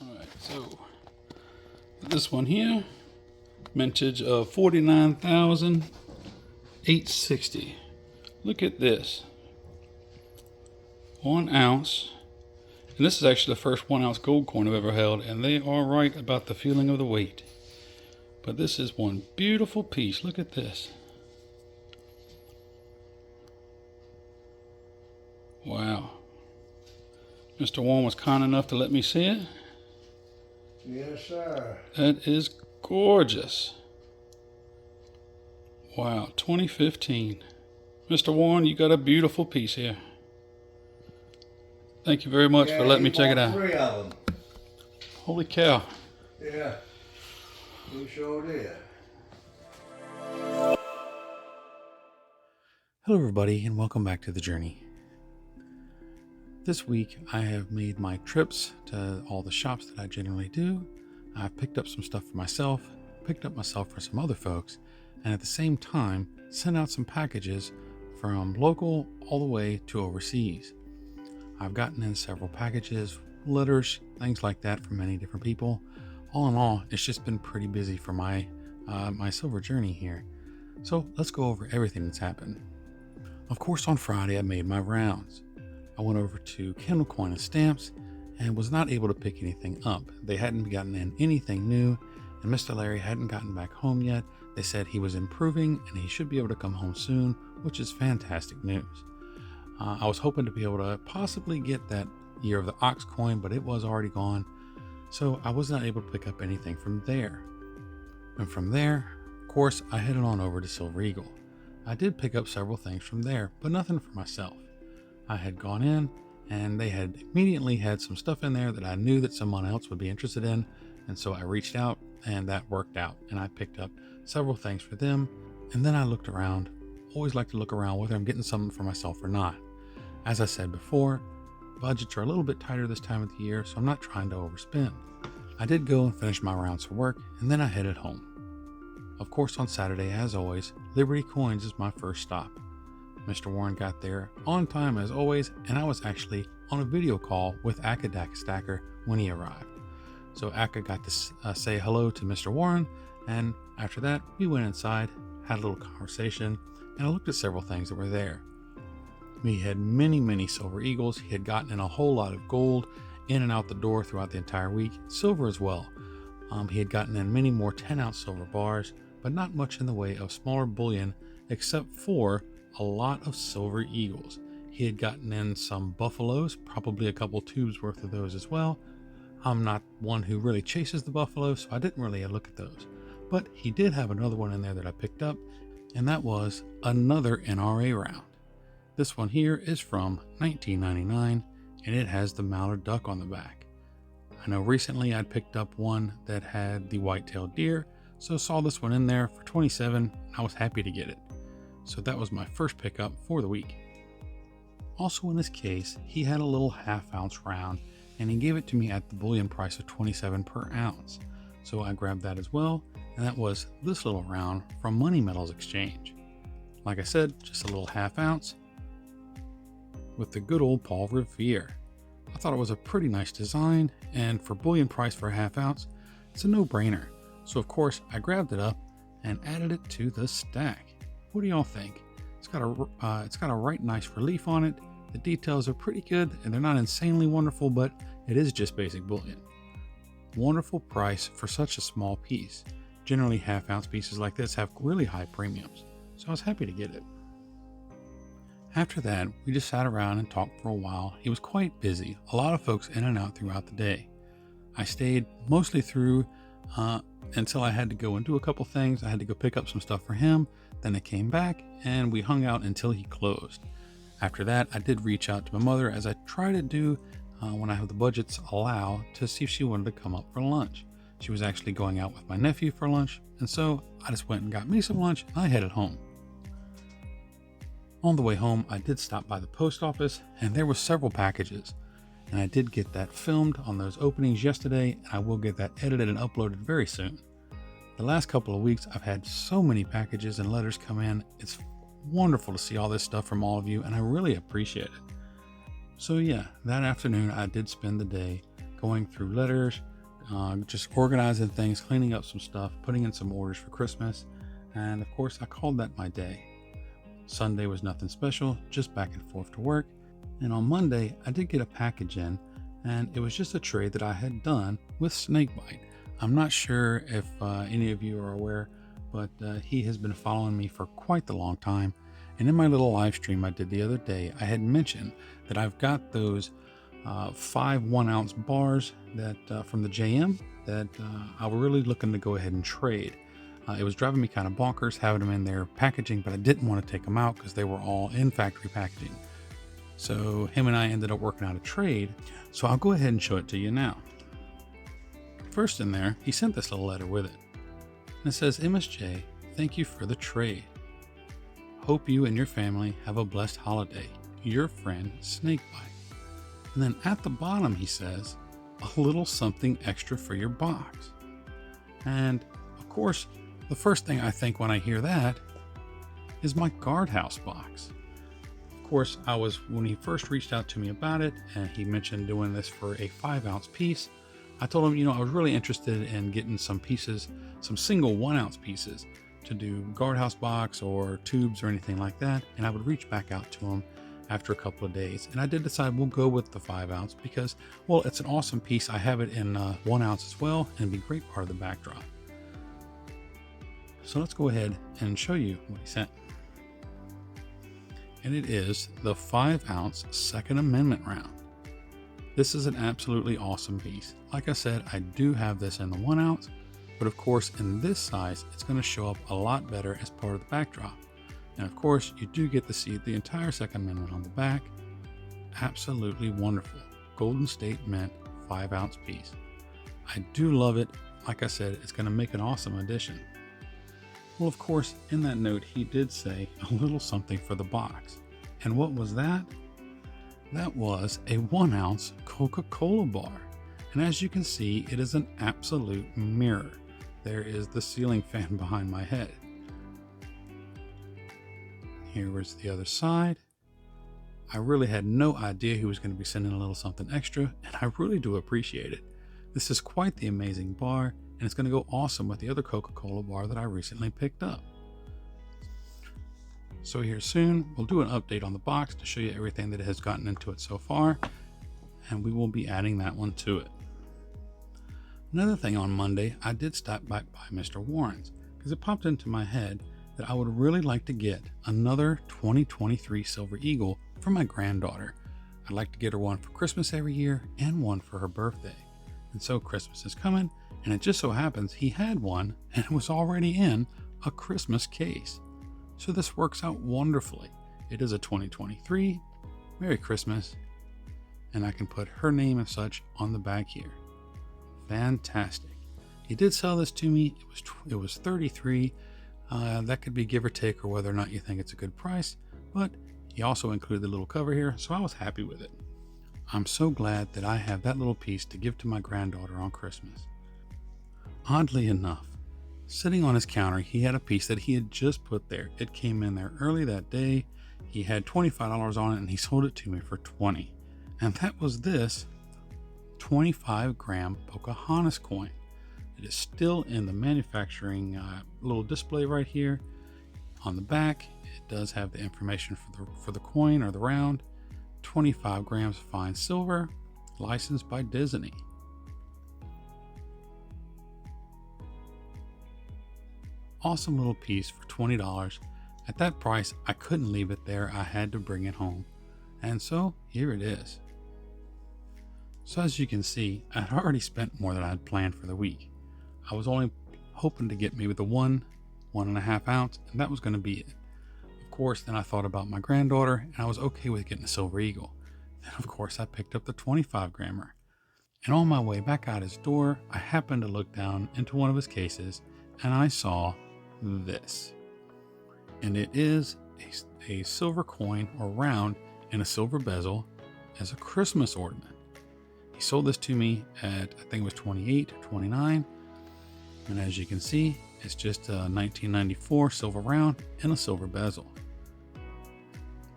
Alright, so this one here, mintage of 49,860. Look at this. 1 ounce. And this is actually the first 1 ounce gold coin I've ever held, and they are right about the feeling of the weight. But this is one beautiful piece. Look at this. Wow. Mr. Warren was kind enough to let me see it. Yes, sir. That is gorgeous. Wow, 2015. Mr. Warren, you got a beautiful piece here. Thank you very much for letting me check it out. 3 of them. Holy cow. Yeah, he sure did. Hello everybody and welcome back to the journey. This week I have made my trips to all the shops that I generally do. I've picked up some stuff for myself, picked up myself for some other folks, and at the same time sent out some packages from local all the way to overseas. I've gotten in several packages, letters, things like that from many different people. All in all, it's just been pretty busy for my silver journey here. So let's go over everything that's happened. Of course, on Friday I made my rounds. I went over to Kendall Coin and Stamps and was not able to pick anything up. They hadn't gotten in anything new, and Mr. Larry hadn't gotten back home yet. They said he was improving and he should be able to come home soon, which is fantastic news. I was hoping to be able to possibly get that Year of the Ox coin, but it was already gone, so I was not able to pick up anything from there. And from there, of course, I headed on over to Silver Eagle. I did pick up several things from there, but nothing for myself. I had gone in and they had immediately had some stuff in there that I knew that someone else would be interested in, and so I reached out and that worked out, and I picked up several things for them. And then I looked around. Always like to look around whether I'm getting something for myself or not. As I said before, budgets are a little bit tighter this time of the year, so I'm not trying to overspend. I did go and finish my rounds for work, and then I headed home. Of course, on Saturday, as always, Liberty Coins is my first stop. Mr. Warren got there on time as always, and I was actually on a video call with Akadak Stacker when he arrived. So Akka got to say hello to Mr. Warren, and after that, we went inside, had a little conversation, and I looked at several things that were there. We had many silver eagles. He had gotten in a whole lot of gold in and out the door throughout the entire week, silver as well. He had gotten in many more 10-ounce silver bars, but not much in the way of smaller bullion except for a lot of silver eagles. He had gotten in some buffaloes, probably a couple tubes worth of those as well. I'm not one who really chases the buffalo, so I didn't really look at those. But he did have another one in there that I picked up, and that was another NRA round. This one here is from 1999, and it has the mallard duck on the back. I know recently I'd picked up one that had the white-tailed deer, so saw this one in there for 27, and I was happy to get it. So that was my first pickup for the week. Also in this case, he had a little half-ounce round, and he gave it to me at the bullion price of 27 per ounce. So I grabbed that as well, and that was this little round from Money Metals Exchange. Like I said, just a little half-ounce with the good old Paul Revere. I thought it was a pretty nice design, and for bullion price for a half-ounce, it's a no-brainer. So of course, I grabbed it up and added it to the stack. What do y'all think? It's got a right nice relief on it. The details are pretty good, and they're not insanely wonderful, but it is just basic bullion. Wonderful price for such a small piece. Generally, half-ounce pieces like this have really high premiums, so I was happy to get it. After that, we just sat around and talked for a while. He was quite busy, a lot of folks in and out throughout the day. I stayed mostly through until I had to go and do a couple things. I had to go pick up some stuff for him. Then I came back and we hung out until he closed. After that, I did reach out to my mother, as I try to do when I have the budgets allow, to see if she wanted to come up for lunch. She was actually going out with my nephew for lunch, and so I just went and got me some lunch and I headed home. On the way home, I did stop by the post office, and there were several packages, and I did get that filmed on those openings yesterday, and I will get that edited and uploaded very soon. The last couple of weeks, I've had so many packages and letters come in. It's wonderful to see all this stuff from all of you, and I really appreciate it. So yeah, that afternoon I did spend the day going through letters, just organizing things, cleaning up some stuff, putting in some orders for Christmas. And of course, I called that my day. Sunday was nothing special, just back and forth to work. And on Monday, I did get a package in, and it was just a trade that I had done with Snakebite. I'm not sure if any of you are aware, but he has been following me for quite the long time. And in my little live stream I did the other day, I had mentioned that I've got those 5 1-ounce bars that from the JM that I was really looking to go ahead and trade. It was driving me kind of bonkers having them in their packaging, but I didn't want to take them out because they were all in factory packaging. So him and I ended up working out a trade. So I'll go ahead and show it to you now. First in there, he sent this little letter with it. And it says, MSJ, thank you for the trade. Hope you and your family have a blessed holiday. Your friend, Snakebite. And then at the bottom, he says, a little something extra for your box. And of course, the first thing I think when I hear that is my guardhouse box. Of course, when he first reached out to me about it, and he mentioned doing this for a 5-ounce piece, I told him, I was really interested in getting some pieces, some single 1-ounce pieces to do guardhouse box or tubes or anything like that. And I would reach back out to him after a couple of days. And I did decide we'll go with the 5-ounce because, well, it's an awesome piece. I have it in 1 ounce as well, and it'd be a great part of the backdrop. So let's go ahead and show you what he sent. And it is the 5-ounce Second Amendment round. This is an absolutely awesome piece. Like I said, I do have this in the 1 ounce, but of course in this size, it's going to show up a lot better as part of the backdrop. And of course, you do get to see the entire Second Amendment on the back. Absolutely wonderful. Golden State Mint 5-ounce piece. I do love it. Like I said, it's going to make an awesome addition. Well, of course, in that note, he did say a little something for the box. And what was that? That was a 1-ounce Coca-Cola bar. And as you can see, it is an absolute mirror. There is the ceiling fan behind my head. Here was the other side. I really had no idea he was going to be sending a little something extra, and I really do appreciate it. This is quite the amazing bar, and it's going to go awesome with the other Coca-Cola bar that I recently picked up. So here soon, we'll do an update on the box to show you everything that has gotten into it so far, and we will be adding that one to it. Another thing, on Monday, I did stop back by Mr. Warren's because it popped into my head that I would really like to get another 2023 Silver Eagle for my granddaughter. I'd like to get her one for Christmas every year and one for her birthday. And so Christmas is coming, and it just so happens he had one and it was already in a Christmas case. So this works out wonderfully. It is a 2023. Merry Christmas. And I can put her name and such on the back here. Fantastic. He did sell this to me. It was $33. That could be give or take, or whether or not you think it's a good price, but he also included the little cover here, so I was happy with it. I'm so glad that I have that little piece to give to my granddaughter on Christmas. Oddly enough, sitting on his counter, he had a piece that he had just put there. It came in there early that day. He had $25 on it, and he sold it to me for $20. And that was this 25-gram Pocahontas coin. It is still in the manufacturing little display right here. On the back, it does have the information for the coin or the round. 25 grams fine silver, licensed by Disney. Awesome little piece for $20. At that price, I couldn't leave it there. I had to bring it home. And so here it is. So as you can see, I'd already spent more than I had planned for the week. I was only hoping to get maybe the 1.5 ounce, and that was going to be it. Of course, then I thought about my granddaughter, and I was okay with getting a Silver Eagle. Then, of course, I picked up the 25-grammer. And on my way back out his door, I happened to look down into one of his cases, and I saw this. And it is a silver coin or round in a silver bezel as a Christmas ornament. He sold this to me at, I think it was $28 or $29. And as you can see, it's just a 1994 silver round and a silver bezel.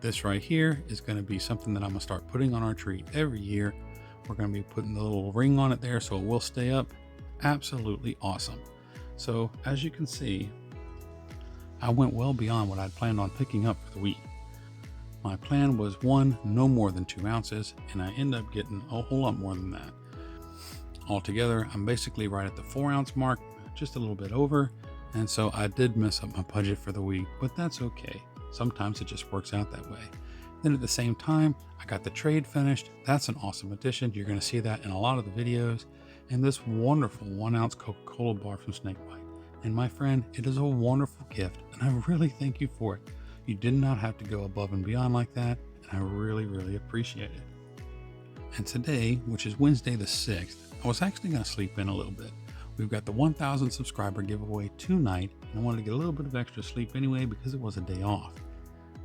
This right here is going to be something that I'm going to start putting on our tree every year We're going to be putting the little ring on it there so it will stay up. Absolutely awesome. So as you can see, I went well beyond what I'd planned on picking up for the week. My plan was no more than 2 ounces, and I end up getting a whole lot more than that. Altogether, I'm basically right at the 4 ounce mark, just a little bit over, and so I did mess up my budget for the week, but that's okay. Sometimes it just works out that way. Then at the same time, I got the trade finished. That's an awesome addition. You're going to see that in a lot of the videos. And this wonderful 1 ounce Coca-Cola bar from Snakebite. And my friend, it is a wonderful gift, and I really thank you for it. You did not have to go above and beyond like that, and I really, really appreciate it. And today, which is Wednesday the 6th, I was actually going to sleep in a little bit. We've got the 1,000 subscriber giveaway tonight, and I wanted to get a little bit of extra sleep anyway because it was a day off.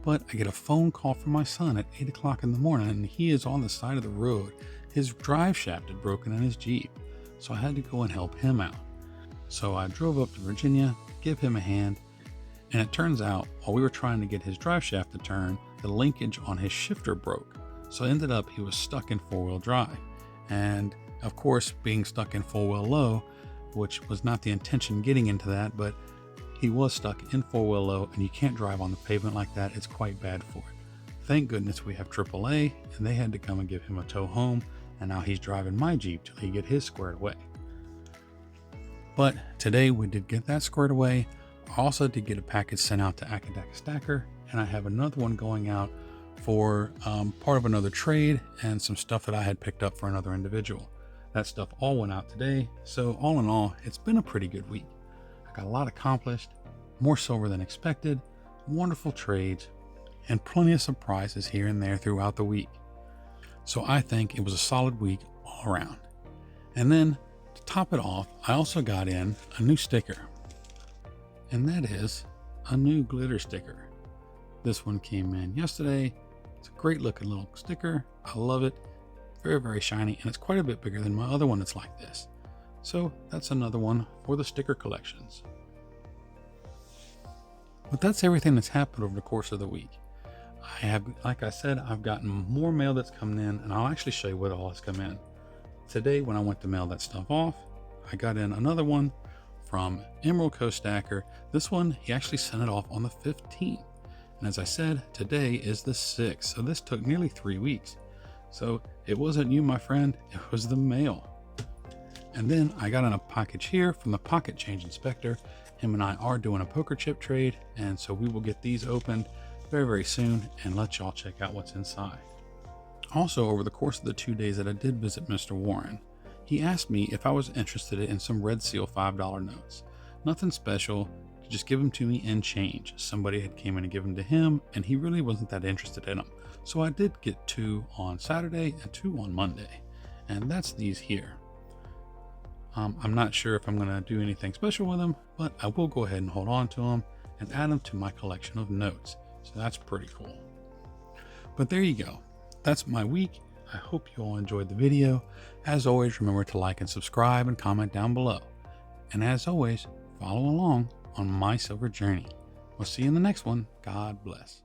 But I get a phone call from my son at 8 o'clock in the morning, and he is on the side of the road. His drive shaft had broken in his Jeep, so I had to go and help him out. So I drove up to Virginia, give him a hand, and it turns out while we were trying to get his drive shaft to turn, the linkage on his shifter broke. So it ended up he was stuck in 4-wheel drive. And of course, being stuck in 4-wheel low, which was not the intention getting into that, but he was stuck in 4-wheel low, and you can't drive on the pavement like that. It's quite bad for it. Thank goodness we have AAA, and they had to come and give him a tow home, and now he's driving my Jeep till he get his squared away. But today we did get that squared away. I also did get a package sent out to Akadaka Stacker, and I have another one going out for part of another trade and some stuff that I had picked up for another individual. That stuff all went out today, so all in all, it's been a pretty good week. I got a lot accomplished, more silver than expected, wonderful trades, and plenty of surprises here and there throughout the week. So I think it was a solid week all around. And then to top it off, I also got in a new sticker, and that is a new glitter sticker. This one came in yesterday. It's a great looking little sticker. I love it. Very, very shiny, and it's quite a bit bigger than my other one that's like this. So that's another one for the sticker collections. But that's everything that's happened over the course of the week. I have, like I said, I've gotten more mail that's coming in, and I'll actually show you what all has come in. Today, when I went to mail that stuff off, I got in another one from Emerald Coast Stacker. This one, he actually sent it off on the 15th. And as I said, today is the 6th. So this took nearly 3 weeks. So it wasn't you, my friend, it was the mail. And then I got in a package here from the Pocket Change Inspector. Him and I are doing a poker chip trade, and so we will get these opened very, very soon and let y'all check out what's inside. Also, over the course of the 2 days that I did visit Mr. Warren, he asked me if I was interested in some Red Seal $5 notes. Nothing special, just give them to me in change. Somebody had came in and given them to him, and he really wasn't that interested in them. So I did get 2 on Saturday and 2 on Monday, and that's these here. I'm not sure if I'm going to do anything special with them, but I will go ahead and hold on to them and add them to my collection of notes. So that's pretty cool. But there you go. That's my week. I hope you all enjoyed the video. As always, remember to like and subscribe and comment down below. And as always, follow along on my silver journey. We'll see you in the next one. God bless.